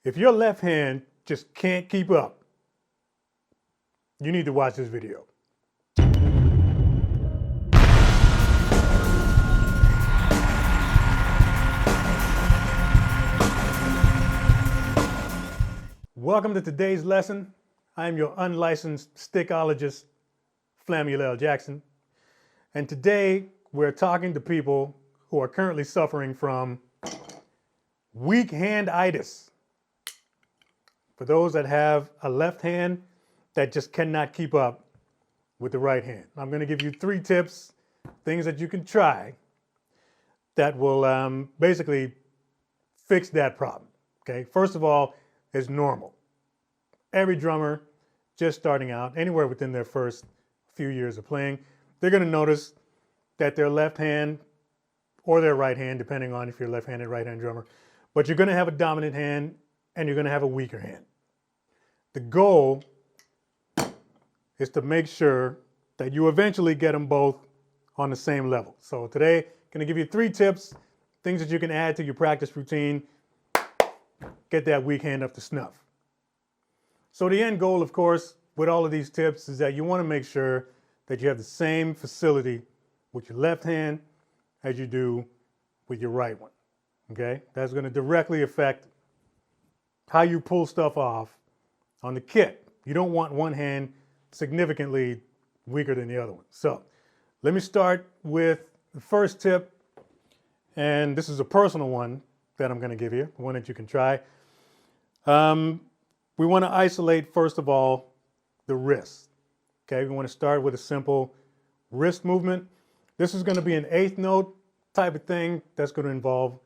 If your left hand just can't keep up, you need to watch this video. Welcome to today's lesson. I am your unlicensed stickologist, Flamuel Jackson. And today we're talking to people who are currently suffering from weak hand-itis. For those that have a left hand that just cannot keep up with the right hand. I'm going to give you 3 tips, things that you can try that will basically fix that problem. Okay, first of all, it's normal. Every drummer just starting out, anywhere within their first few years of playing, they're going to notice that their left hand or their right hand, depending on if you're a left-handed, right-hand drummer, but you're going to have a dominant hand and you're going to have a weaker hand. The goal is to make sure that you eventually get them both on the same level. So today, I'm going to give you 3 tips, things that you can add to your practice routine, get that weak hand up to snuff. So the end goal, of course, with all of these tips is that you want to make sure that you have the same facility with your left hand as you do with your right one, okay? That's going to directly affect how you pull stuff off on the kit. You don't want one hand significantly weaker than the other one. So let me start with the first tip, and this is a personal one that I'm going to give you, one that you can try. We want to isolate, first of all, the wrist. Okay, we want to start with a simple wrist movement. This is going to be an 1/8 note type of thing that's going to involve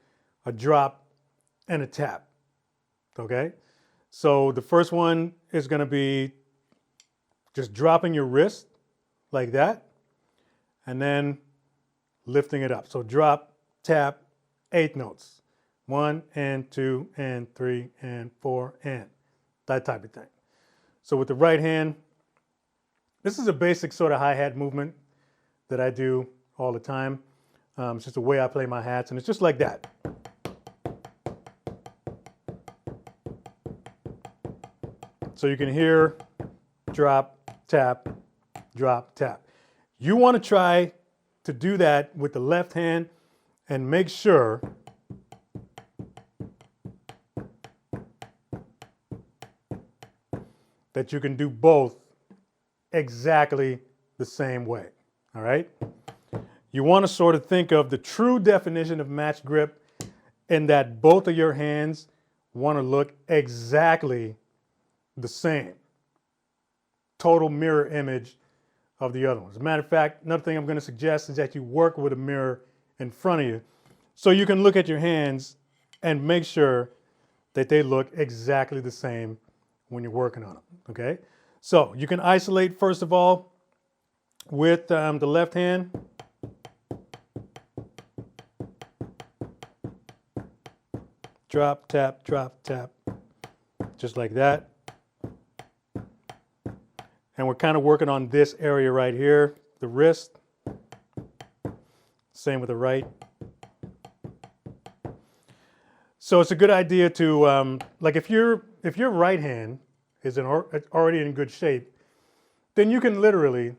a drop and a tap. Okay, so the first one is going to be just dropping your wrist like that and then lifting it up. So drop, tap, 8 notes. 1 and 2 and 3 and 4 and that type of thing. So with the right hand, this is a basic sort of hi-hat movement that I do all the time. It's just the way I play my hats, and it's just like that. So you can hear drop, tap, drop, tap. You want to try to do that with the left hand and make sure that you can do both exactly the same way, all right? You want to sort of think of the true definition of match grip in that both of your hands want to look exactly the same. Total mirror image of the other one. As a matter of fact, another thing I'm going to suggest is that you work with a mirror in front of you so you can look at your hands and make sure that they look exactly the same when you're working on them, okay? So you can isolate, first of all, with the left hand. Drop, tap, just like that. And we're kind of working on this area right here, the wrist. Same with the right. So it's a good idea to, like if your right hand is already in good shape, then you can literally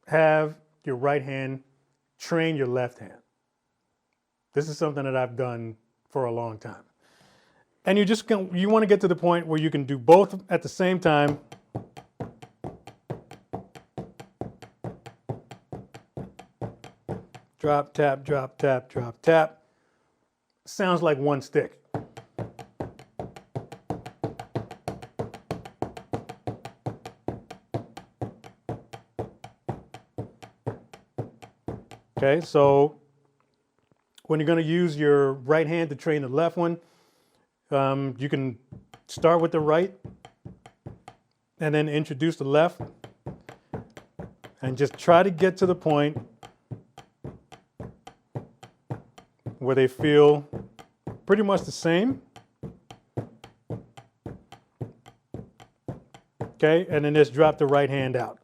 have your right hand train your left hand. This is something that I've done for a long time. And you want to get to the point where you can do both at the same time. Drop, tap, drop, tap, drop, tap. Sounds like one stick. Okay, so when you're going to use your right hand to train the left one, you can start with the right and then introduce the left and just try to get to the point where they feel pretty much the same. Okay, and then just drop the right hand out.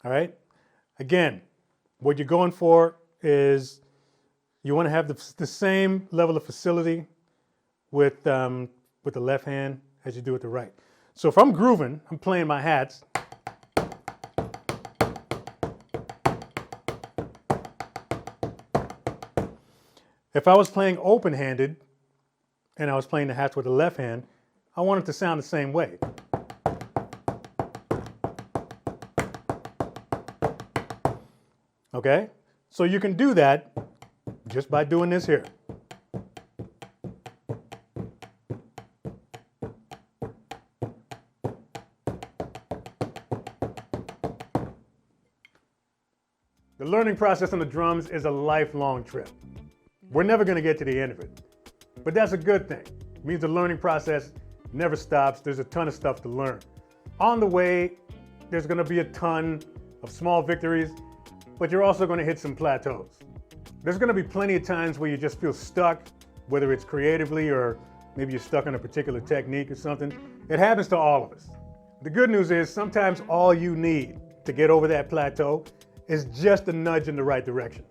All right, again, what you're going for is You want to have the same level of facility with the left hand as you do with the right. So if I'm grooving, I'm playing my hats. If I was playing open-handed and I was playing the hats with the left hand, I want it to sound the same way. Okay? So you can do that just by doing this here. The learning process on the drums is a lifelong trip. We're never going to get to the end of it, but that's a good thing. It means the learning process never stops. There's a ton of stuff to learn. On the way, there's going to be a ton of small victories, but you're also going to hit some plateaus. There's going to be plenty of times where you just feel stuck, whether it's creatively or maybe you're stuck on a particular technique or something. It happens to all of us. The good news is sometimes all you need to get over that plateau is just a nudge in the right direction.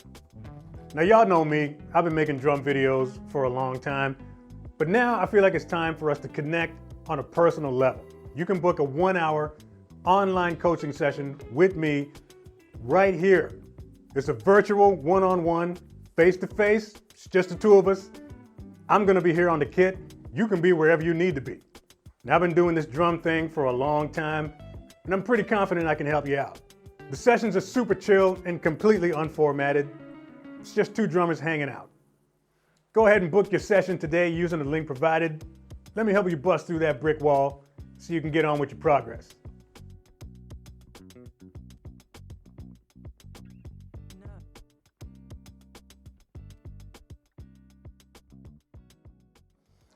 Now, y'all know me, I've been making drum videos for a long time, but now I feel like it's time for us to connect on a personal level. You can book a 1-hour online coaching session with me right here. It's a virtual one-on-one, face-to-face, it's just the two of us. I'm gonna be here on the kit. You can be wherever you need to be. Now, I've been doing this drum thing for a long time, and I'm pretty confident I can help you out. The sessions are super chill and completely unformatted. It's just two drummers hanging out. Go ahead and book your session today using the link provided. Let me help you bust through that brick wall so you can get on with your progress.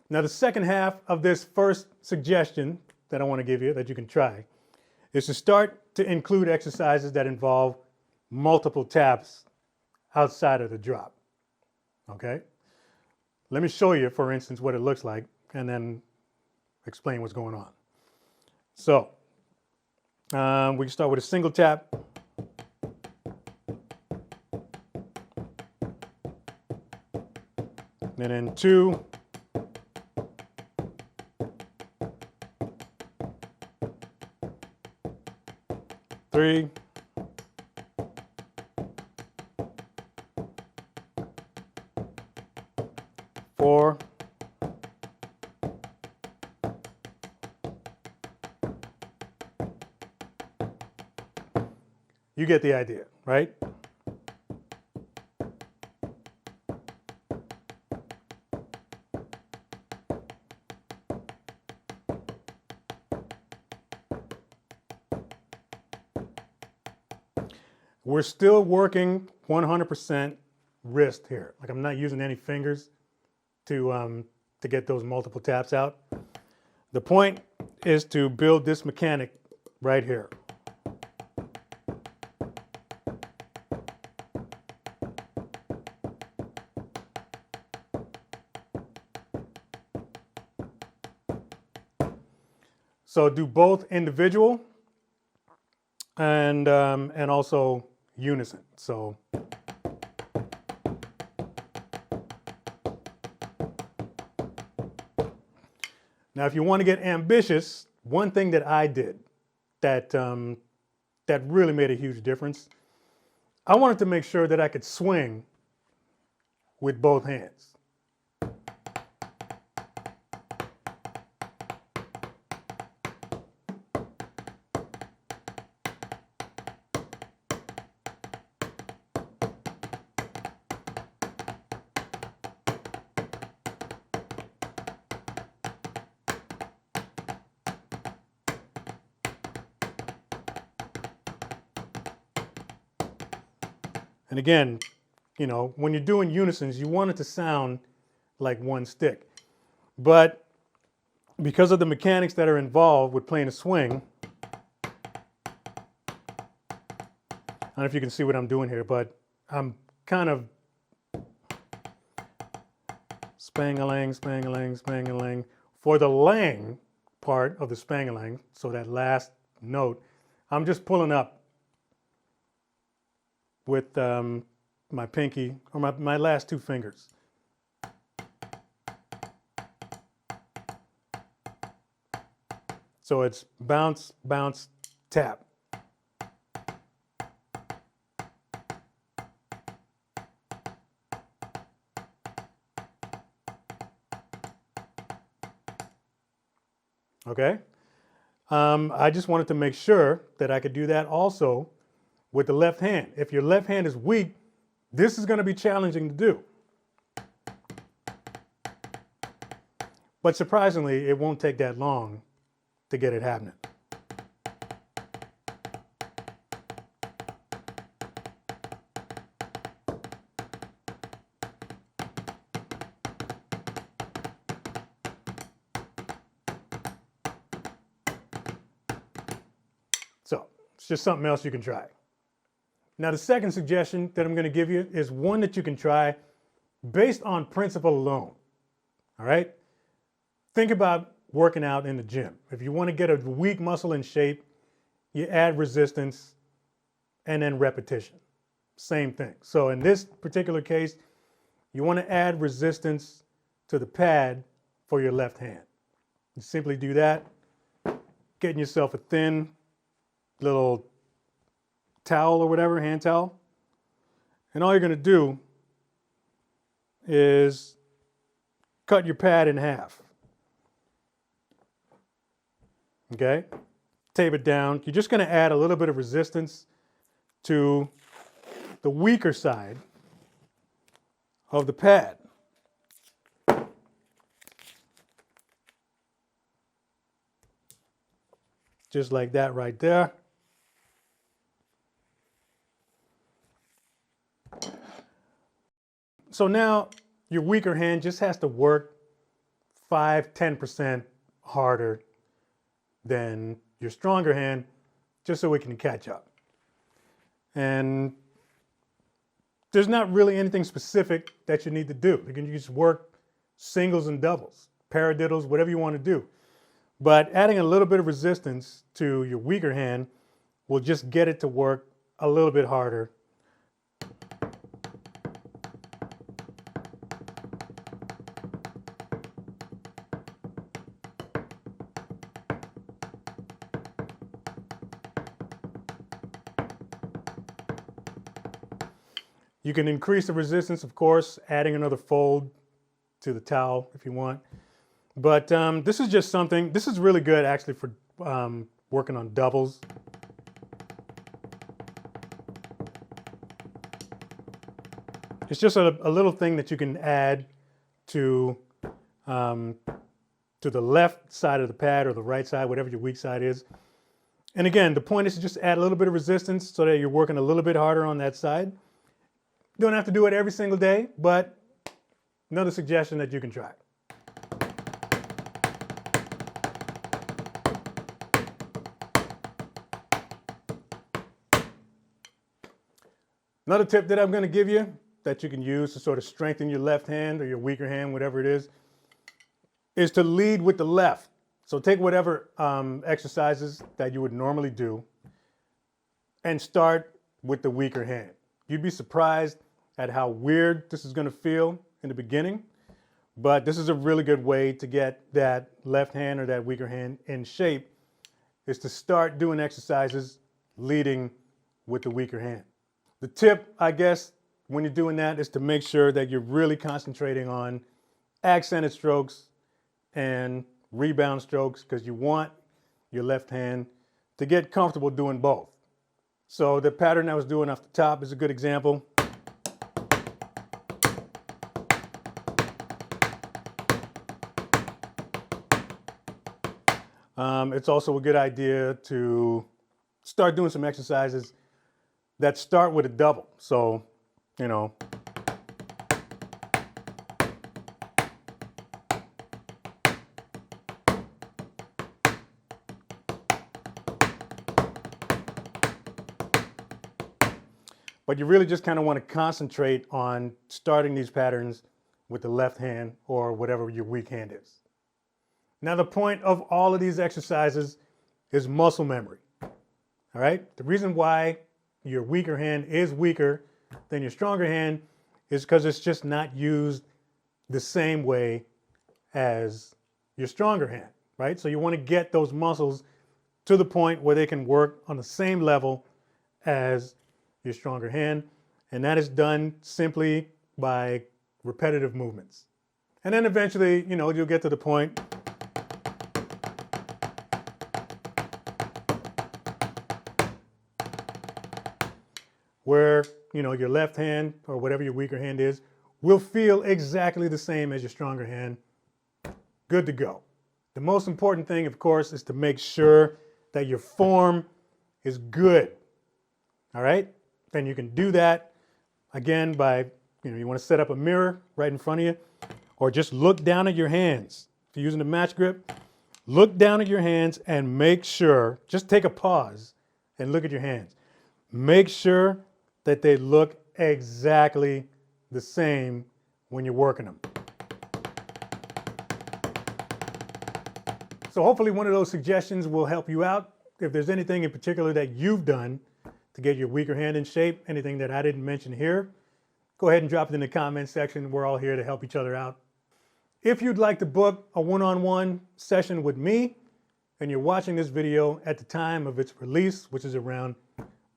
Now, the second half of this first suggestion that I want to give you that you can try is to start to include exercises that involve multiple taps outside of the drop, okay? Let me show you, for instance, what it looks like and then explain what's going on. So, we can start with a single tap. And then 2. Three. 4. 5. You get the idea, right? We're still working 100% wrist here. Like, I'm not using any fingers to get those multiple taps out. The point is to build this mechanic right here. So do both individual and also unison. So now, if you want to get ambitious, one thing that I did that really made a huge difference, I wanted to make sure that I could swing with both hands. And again, you know, when you're doing unisons, you want it to sound like one stick. But because of the mechanics that are involved with playing a swing, I don't know if you can see what I'm doing here, but I'm kind of spang-a-lang, spang-a-lang, spang-a-lang. For the lang part of the spang-a-lang, so that last note, I'm just pulling up with my pinky, or my last two fingers. So it's bounce, bounce, tap. Okay? I just wanted to make sure that I could do that also with the left hand. If your left hand is weak, this is going to be challenging to do. But surprisingly, it won't take that long to get it happening. So it's just something else you can try. Now, the second suggestion that I'm going to give you is one that you can try based on principle alone. All right? Think about working out in the gym. If you want to get a weak muscle in shape, you add resistance and then repetition. Same thing. So in this particular case, you want to add resistance to the pad for your left hand. You simply do that, getting yourself a thin little towel or whatever, hand towel. And all you're going to do is cut your pad in half. Okay? Tape it down. You're just going to add a little bit of resistance to the weaker side of the pad. Just like that right there. So now your weaker hand just has to work 5–10% harder than your stronger hand, just so it can catch up. And there's not really anything specific that you need to do. You can just work singles and doubles, paradiddles, whatever you want to do. But adding a little bit of resistance to your weaker hand will just get it to work a little bit harder. You can increase the resistance, of course, adding another fold to the towel if you want. But this is just something, this is really good actually for working on doubles. It's just a little thing that you can add to the left side of the pad or the right side, whatever your weak side is. And again, the point is to just add a little bit of resistance so that you're working a little bit harder on that side. You don't have to do it every single day, but another suggestion that you can try. Another tip that I'm going to give you that you can use to sort of strengthen your left hand or your weaker hand, whatever it is to lead with the left. So take whatever exercises that you would normally do and start with the weaker hand. You'd be surprised at how weird this is going to feel in the beginning, but this is a really good way to get that left hand or that weaker hand in shape, is to start doing exercises leading with the weaker hand. The tip, I guess, when you're doing that is to make sure that you're really concentrating on accented strokes and rebound strokes, because you want your left hand to get comfortable doing both. So the pattern I was doing off the top is a good example. It's also a good idea to start doing some exercises that start with a double. So, you know, but you really just kind of want to concentrate on starting these patterns with the left hand or whatever your weak hand is. Now, the point of all of these exercises is muscle memory. All right? The reason why your weaker hand is weaker than your stronger hand is because it's just not used the same way as your stronger hand, right? So you want to get those muscles to the point where they can work on the same level as your stronger hand. And that is done simply by repetitive movements. And then eventually, you'll get to the point where, your left hand or whatever your weaker hand is will feel exactly the same as your stronger hand. Good to go. The most important thing, of course, is to make sure that your form is good. All right? Then you can do that again by, you want to set up a mirror right in front of you, or just look down at your hands. If you're using a match grip, look down at your hands and make sure, just take a pause and look at your hands. Make sure that they look exactly the same when you're working them. So hopefully one of those suggestions will help you out. If there's anything in particular that you've done to get your weaker hand in shape, anything that I didn't mention here, go ahead and drop it in the comments section. We're all here to help each other out. If you'd like to book a one-on-one session with me and you're watching this video at the time of its release, which is around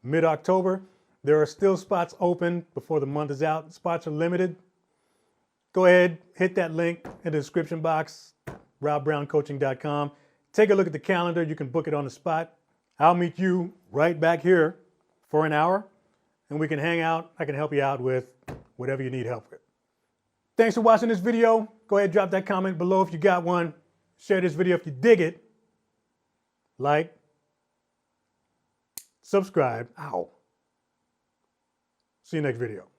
mid-October, there are still spots open before the month is out. Spots are limited. Go ahead, hit that link in the description box, robbrowncoaching.com. Take a look at the calendar. You can book it on the spot. I'll meet you right back here for an hour, and we can hang out. I can help you out with whatever you need help with. Thanks for watching this video. Go ahead, drop that comment below if you got one. Share this video if you dig it. Like, subscribe. Ow. See you next video.